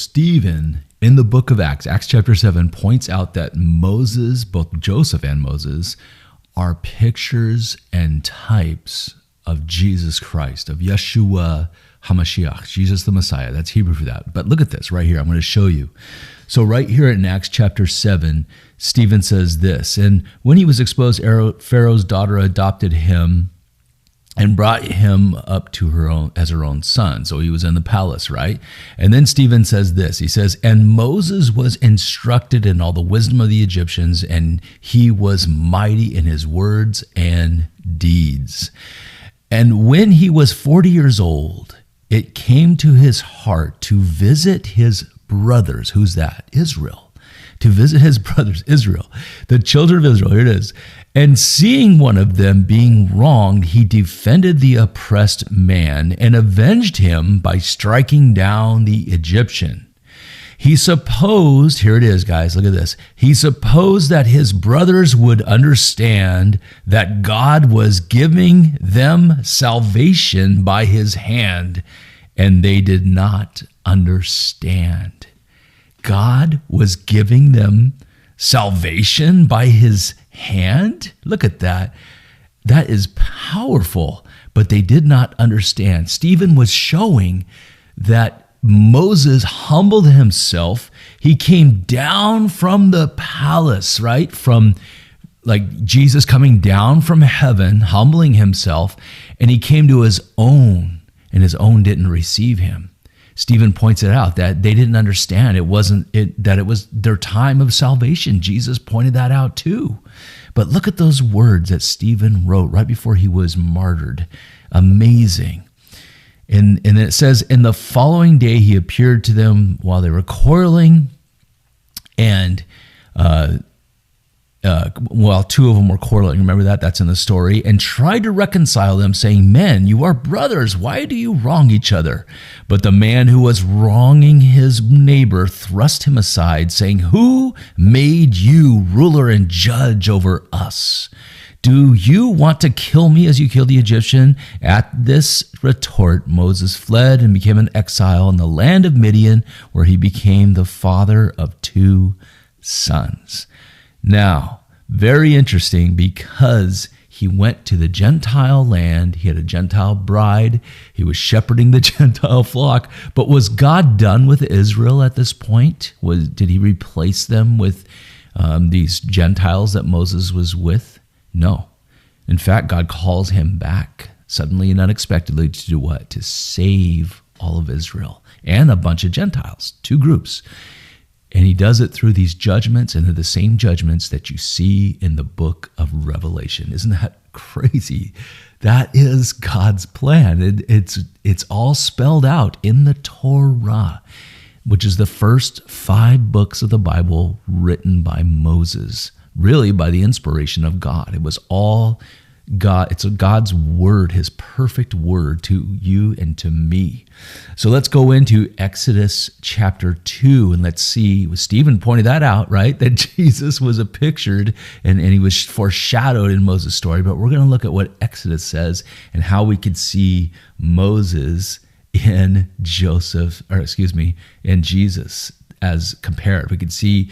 Stephen, in the book of Acts chapter 7, points out that Moses, both Joseph and Moses, are pictures and types of Jesus Christ, of Yeshua HaMashiach, Jesus the Messiah. That's Hebrew for that. But look at this right here. I'm going to show you. So right here in Acts chapter 7, Stephen says this, and when he was exposed, Pharaoh's daughter adopted him and brought him up to her own as her own son. So he was in the palace, right? And then Stephen says this. He says, and Moses was instructed in all the wisdom of the Egyptians, and he was mighty in his words and deeds. And when he was 40 years old, it came to his heart to visit his brothers. Who's that? Israel. To visit his brothers, Israel, the children of Israel. Here it is. And seeing one of them being wronged, he defended the oppressed man and avenged him by striking down the Egyptian. He supposed, here it is, guys, look at this. He supposed that his brothers would understand that God was giving them salvation by his hand, and they did not understand. God was giving them salvation by his hand? Look at that. That is powerful, but they did not understand. Stephen was showing that Moses humbled himself. He came down from the palace, right? From like Jesus coming down from heaven, humbling himself, and he came to his own, and his own didn't receive him. Stephen points it out that they didn't understand that it was their time of salvation. Jesus pointed that out too. But look at those words that Stephen wrote right before he was martyred. Amazing. And it says, in the following day he appeared to them while they were quarreling, and while two of them were quarreling, remember that? That's in the story, and tried to reconcile them, saying, men, you are brothers. Why do you wrong each other? But the man who was wronging his neighbor thrust him aside, saying, who made you ruler and judge over us? Do you want to kill me as you killed the Egyptian? At this retort, Moses fled and became an exile in the land of Midian, where he became the father of 2 sons. Now, very interesting, because he went to the Gentile land. He had a Gentile bride. He was shepherding the Gentile flock. But was God done with Israel at this point? Did he replace them with these Gentiles that Moses was with? No. In fact, God calls him back suddenly and unexpectedly to do what? To save all of Israel and a bunch of Gentiles, 2 groups. And he does it through these judgments, and they're the same judgments that you see in the book of Revelation. Isn't that crazy? That is God's plan. It's all spelled out in the Torah, which is the first 5 books of the Bible written by Moses, really by the inspiration of God. It was all God. It's God's word, his perfect word to you and to me. So let's go into Exodus chapter 2, and let's see. Stephen pointed that out, right? That Jesus was pictured and he was foreshadowed in Moses' story. But we're going to look at what Exodus says and how we could see Moses in in Jesus as compared. We could see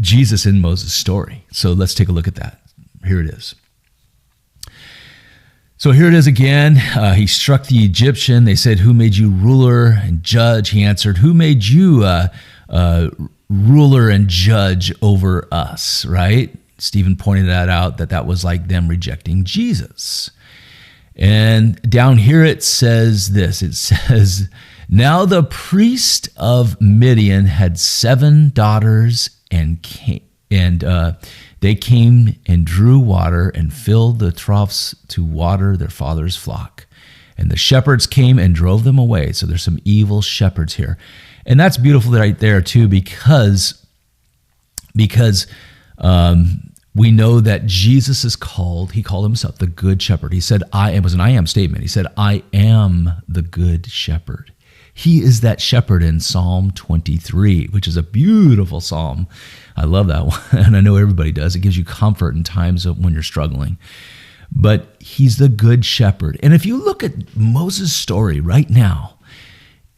Jesus in Moses' story. So let's take a look at that. Here it is. So here it is again. He struck the Egyptian. They said, who made you ruler and judge? He answered, who made you ruler and judge over us, right? Stephen pointed that out, that was like them rejecting Jesus. And down here it says this. It says, now the priest of Midian had 7 daughters, and they came and drew water and filled the troughs to water their father's flock. And the shepherds came and drove them away. So there's some evil shepherds here. And that's beautiful right there too, because we know that Jesus he called himself the good shepherd. He said, it was an I am statement. He said, I am the good shepherd. He is that shepherd in Psalm 23, which is a beautiful psalm. I love that one, and I know everybody does. It gives you comfort in times when you're struggling. But he's the good shepherd. And if you look at Moses' story right now,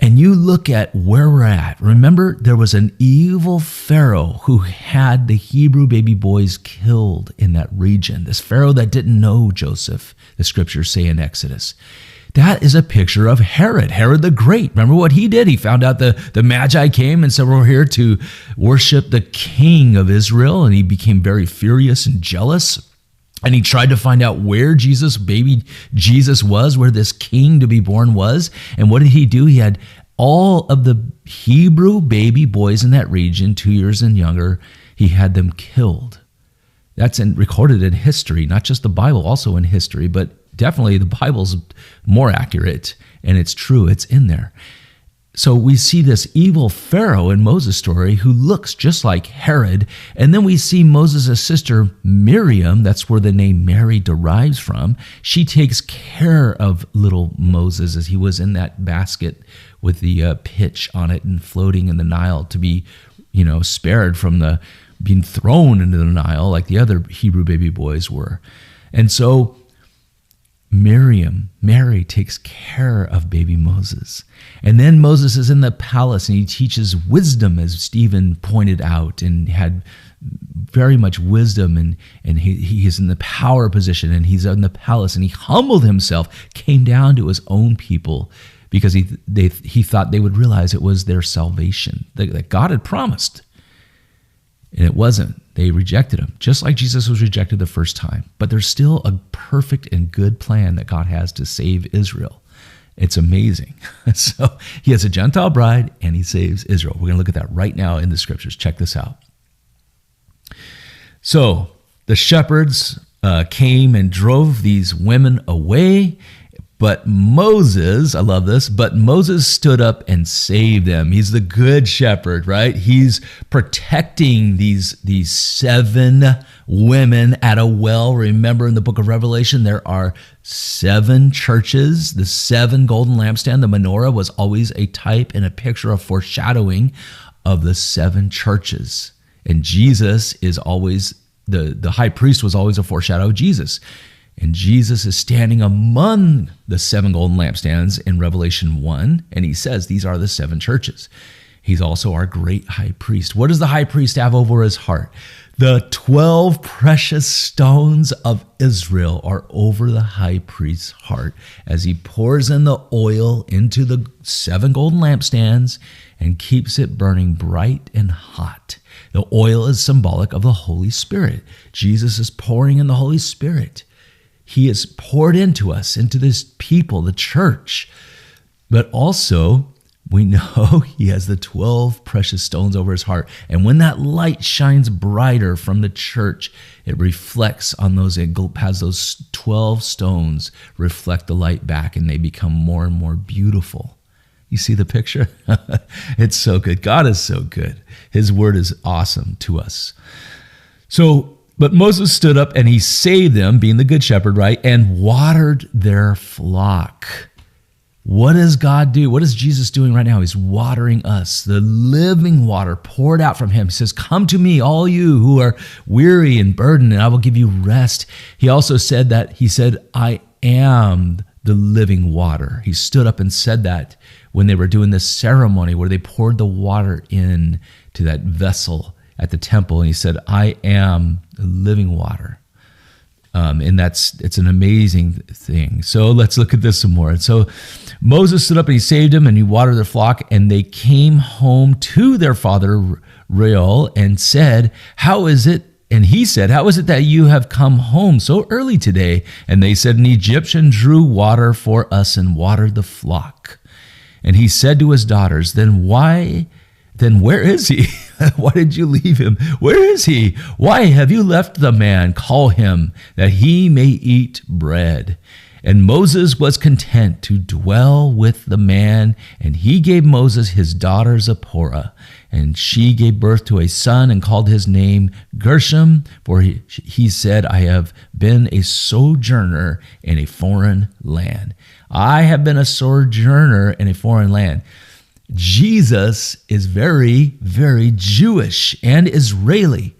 And you look at where we're at. Remember, there was an evil Pharaoh who had the Hebrew baby boys killed in that region. This Pharaoh that didn't know Joseph, the scriptures say in Exodus. That is a picture of Herod the Great. Remember what he did? He found out the Magi came and said, we're here to worship the king of Israel. And he became very furious and jealous. And he tried to find out where baby Jesus was, where this king to be born was. And what did he do? He had all of the Hebrew baby boys in that region, 2 years and younger, he had them killed. That's recorded in history, not just the Bible, also in history, but definitely the Bible's more accurate, and it's true, it's in there. So we see this evil Pharaoh in Moses' story who looks just like Herod. And then we see Moses' sister Miriam, that's where the name Mary derives from. She takes care of little Moses as he was in that basket with the pitch on it and floating in the Nile to be, spared from being thrown into the Nile like the other Hebrew baby boys were. And so Mary takes care of baby Moses. And then Moses is in the palace and he teaches wisdom, as Stephen pointed out, and had very much wisdom, and he is in the power position, and he's in the palace, and he humbled himself, came down to his own people because he thought they would realize it was their salvation that God had promised. And it wasn't. They rejected him, just like Jesus was rejected the first time. But there's still a perfect and good plan that God has to save Israel. It's amazing. So he has a Gentile bride and he saves Israel. We're going to look at that right now in the scriptures. Check this out. So the shepherds came and drove these women away. But Moses, I love this, but Moses stood up and saved them. He's the good shepherd, right? He's protecting these 7 women at a well. Remember in the book of Revelation, there are 7 churches. The 7 golden lampstand, the menorah, was always a type and a picture of foreshadowing of the 7 churches. And Jesus is always, the high priest was always a foreshadow of Jesus. And Jesus is standing among the 7 golden lampstands in Revelation 1, and he says these are the 7 churches. He's also our great high priest. What does the high priest have over his heart? The 12 precious stones of Israel are over the high priest's heart as he pours in the oil into the 7 golden lampstands and keeps it burning bright and hot. The oil is symbolic of the Holy Spirit. Jesus is pouring in the Holy Spirit. He is poured into us, into this people, the church. But also, we know he has the 12 precious stones over his heart. And when that light shines brighter from the church, it reflects on those, it has those 12 stones reflect the light back, and they become more and more beautiful. You see the picture? It's so good. God is so good. His word is awesome to us. But Moses stood up and he saved them, being the good shepherd, right? And watered their flock. What does God do? What is Jesus doing right now? He's watering us. The living water poured out from him. He says, come to me, all you who are weary and burdened, and I will give you rest. He also said, I am the living water. He stood up and said that when they were doing this ceremony where they poured the water in to that vessel at the temple, and he said, I am living water. And it's an amazing thing. So let's look at this some more. And so Moses stood up and he saved them, and he watered their flock, and they came home to their father Reuel and said, how is it? And he said, how is it that you have come home so early today? And they said, an Egyptian drew water for us and watered the flock. And he said to his daughters, then where is he? Why did you leave him? Where is he? Why have you left the man? Call him, that he may eat bread. And Moses was content to dwell with the man, and he gave Moses his daughter Zipporah, and she gave birth to a son and called his name Gershom, for he said, I have been a sojourner in a foreign land. I have been a sojourner in a foreign land. Jesus is very, very Jewish and Israeli,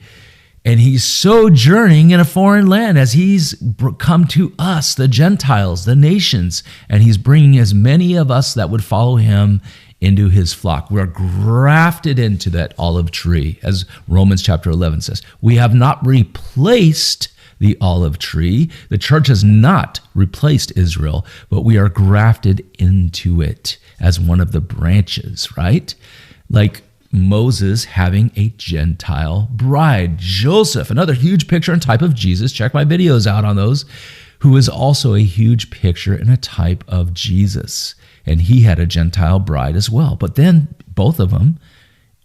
and he's sojourning in a foreign land as he's come to us, the Gentiles, the nations, and he's bringing as many of us that would follow him into his flock. We're grafted into that olive tree, as Romans chapter 11 says. We have not replaced the olive tree. The church has not replaced Israel, but we are grafted into it as one of the branches, right? Like Moses having a Gentile bride. Joseph, another huge picture and type of Jesus. Check my videos out on those. Who is also a huge picture and a type of Jesus. And he had a Gentile bride as well. But then both of them,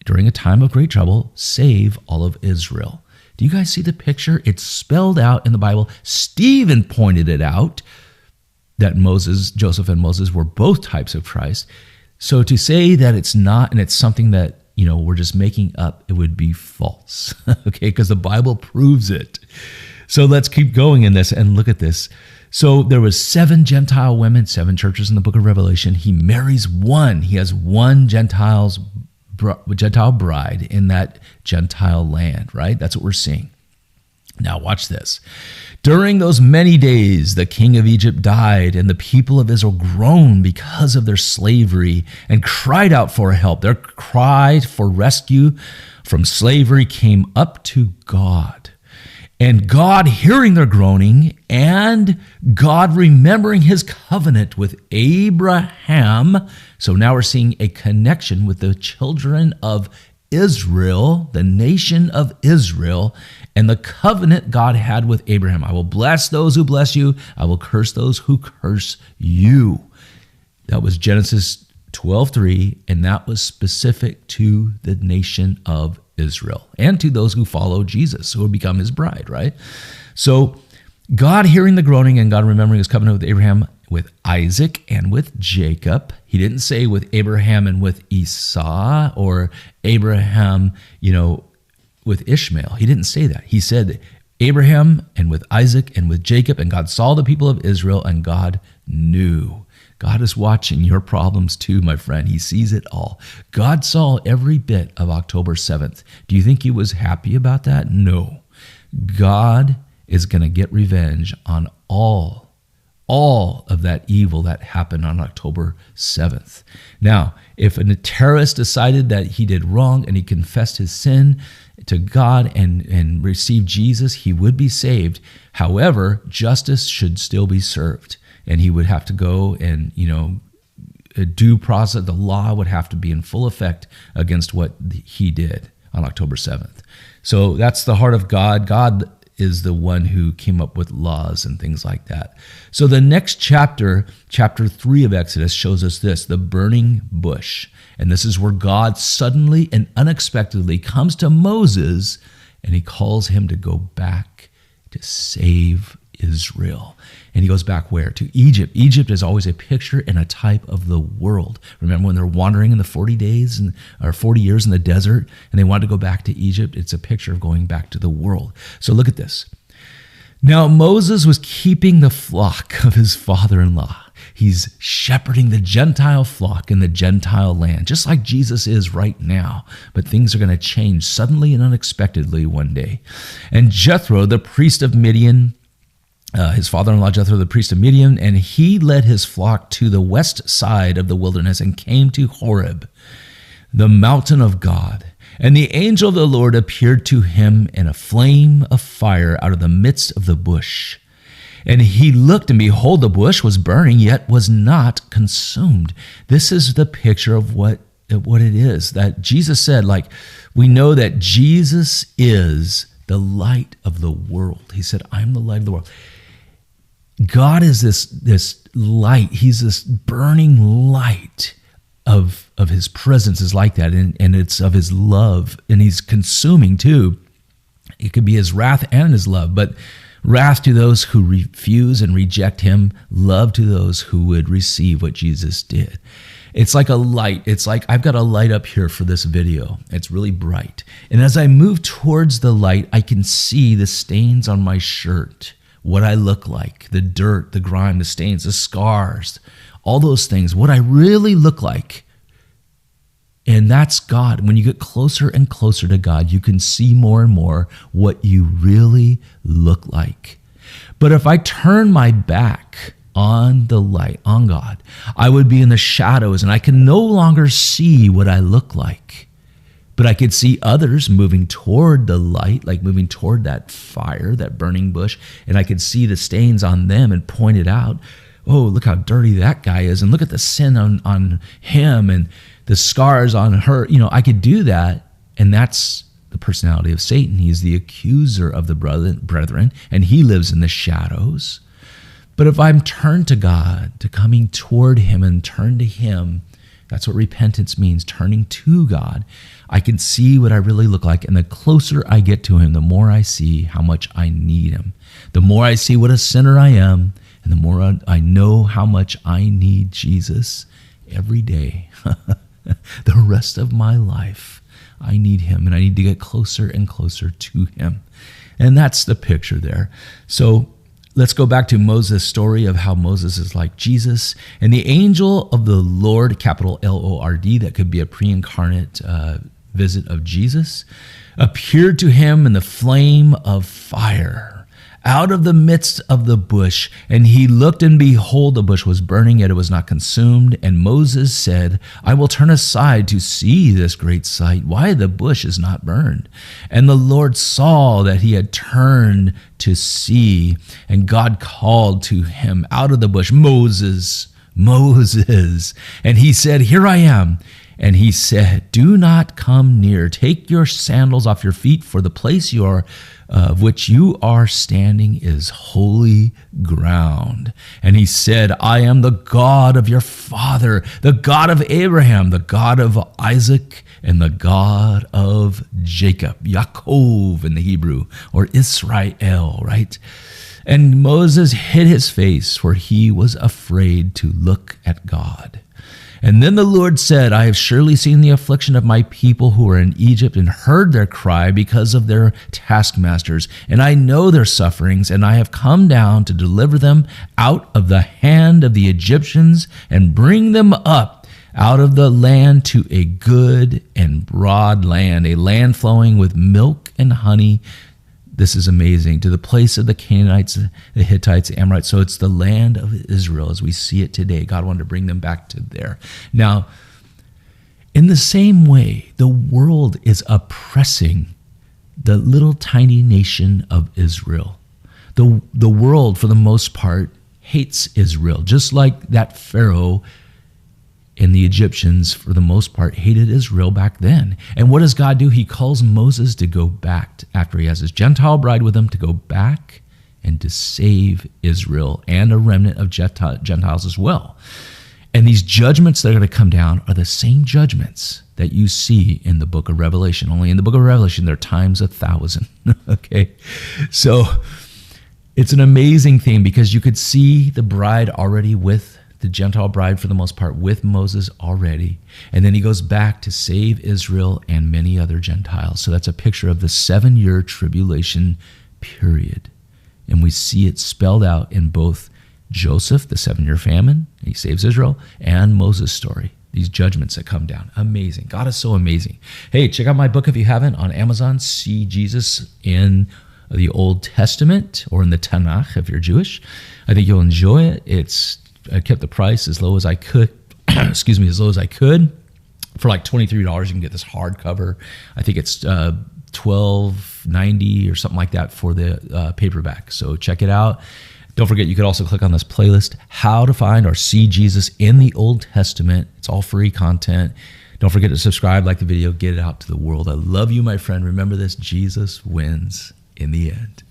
during a time of great trouble, save all of Israel. Do you guys see the picture? It's spelled out in the Bible. Stephen pointed it out that Joseph and Moses were both types of Christ. So to say that it's not, and it's something that, we're just making up, it would be false, okay? Because the Bible proves it. So let's keep going in this and look at this. So there was 7 Gentile women, 7 churches in the book of Revelation. He marries one. He has one Gentile bride in that Gentile land, right? That's what we're seeing. Now watch this. During those many days, the king of Egypt died, and the people of Israel groaned because of their slavery and cried out for help. Their cry for rescue from slavery came up to God. And God hearing their groaning, and God remembering his covenant with Abraham. So now we're seeing a connection with the children of Israel, the nation of Israel, and the covenant God had with Abraham. I will bless those who bless you. I will curse those who curse you. That was Genesis 12:3, and that was specific to the nation of Israel and to those who follow Jesus, who will become his bride, right? So God hearing the groaning and God remembering his covenant with Abraham, with Isaac, and with Jacob. He didn't say with Abraham and with Esau, or Abraham, with Ishmael. He didn't say that. He said Abraham and with Isaac and with Jacob, and God saw the people of Israel, and God knew. God is watching your problems too, my friend. He sees it all. God saw every bit of October 7th. Do you think he was happy about that? No. God is going to get revenge on all of that evil that happened on October 7th. Now, if a terrorist decided that he did wrong and he confessed his sin to God and received Jesus, he would be saved. However, justice should still be served. And he would have to go and, a due process, the law would have to be in full effect against what he did on October 7th. So that's the heart of God. God is the one who came up with laws and things like that. So the next chapter, chapter 3 of Exodus, shows us this, the burning bush. And this is where God suddenly and unexpectedly comes to Moses, and he calls him to go back to save Israel. And he goes back where? To Egypt. Egypt is always a picture and a type of the world. Remember when they're wandering in the 40 days or 40 years in the desert and they wanted to go back to Egypt? It's a picture of going back to the world. So look at this. Now Moses was keeping the flock of his father-in-law. He's shepherding the Gentile flock in the Gentile land, just like Jesus is right now. But things are going to change suddenly and unexpectedly one day. And Jethro, the priest of Midian, his father-in-law Jethro, the priest of Midian, and he led his flock to the west side of the wilderness and came to Horeb, the mountain of God. And the angel of the Lord appeared to him in a flame of fire out of the midst of the bush. And he looked, and behold, the bush was burning, yet was not consumed. This is the picture of what it is that Jesus said. Like, we know that Jesus is the light of the world. He said, I'm the light of the world. God is this light. He's this burning light of his presence is like that, and it's of his love, and he's consuming too. It could be his wrath and his love, but wrath to those who refuse and reject him, love to those who would receive what Jesus did. It's like a light. It's like I've got a light up here for this video. It's really bright. And as I move towards the light, I can see the stains on my shirt, what I look like, the dirt, the grime, the stains, the scars, all those things, what I really look like. And that's God. When you get closer and closer to God, you can see more and more what you really look like. But if I turn my back on the light, on God. I would be in the shadows, and I can no longer see what I look like. But I could see others moving toward the light, like moving toward that fire, that burning bush, and I could see the stains on them and point it out. Oh, look how dirty that guy is, and look at the sin on him and the scars on her. I could do that, and that's the personality of Satan. He's the accuser of the brethren, and he lives in the shadows. But if I'm turned to God, to coming toward him and turn to him, that's what repentance means, turning to God. I can see what I really look like, and the closer I get to him, the more I see how much I need him. The more I see what a sinner I am, and the more I know how much I need Jesus every day. The rest of my life, I need him, and I need to get closer and closer to him. And that's the picture there. So let's go back to Moses' story of how Moses is like Jesus. And the angel of the Lord, capital Lord, that could be a pre-incarnate visit of Jesus, appeared to him in the flame of fire out of the midst of the bush. And he looked, and behold, the bush was burning, yet it was not consumed. And Moses said, I will turn aside to see this great sight, why the bush is not burned. And the Lord saw that he had turned to see, and God called to him out of the bush, Moses, Moses. And he said, here I am. And he said, do not come near. Take your sandals off your feet, for the place of which you are standing is holy ground. And he said, I am the God of your father, the God of Abraham, the God of Isaac, and the God of Jacob, Yaakov in the Hebrew, or Israel, right? And Moses hid his face, for he was afraid to look at God. And then the Lord said, I have surely seen the affliction of my people who are in Egypt, and heard their cry because of their taskmasters. And I know their sufferings, and I have come down to deliver them out of the hand of the Egyptians, and bring them up out of the land to a good and broad land, a land flowing with milk and honey. This is amazing. To the place of the Canaanites, the Hittites, the Amorites. So it's the land of Israel as we see it today. God wanted to bring them back to there. Now, in the same way, the world is oppressing the little tiny nation of Israel. The world, for the most part, hates Israel, just like that Pharaoh and the Egyptians, for the most part, hated Israel back then. And what does God do? He calls Moses to go back, after he has his Gentile bride with him, to go back and to save Israel and a remnant of Gentiles as well. And these judgments that are going to come down are the same judgments that you see in the book of Revelation. Only in the book of Revelation, they're times 1,000. Okay? So it's an amazing thing, because you could see the bride already with the Gentile bride, for the most part, with Moses already. And then he goes back to save Israel and many other Gentiles. So that's a picture of the 7-year tribulation period. And we see it spelled out in both Joseph, the 7-year famine, he saves Israel, and Moses' story, these judgments that come down. Amazing. God is so amazing. Hey, check out my book if you haven't on Amazon. See Jesus in the Old Testament, or in the Tanakh if you're Jewish. I think you'll enjoy it. I kept the price as low as I could, as low as I could. For like $23, you can get this hardcover. I think it's $12.90 or something like that for the paperback. So check it out. Don't forget, you could also click on this playlist, How to Find or See Jesus in the Old Testament. It's all free content. Don't forget to subscribe, like the video, get it out to the world. I love you, my friend. Remember this, Jesus wins in the end.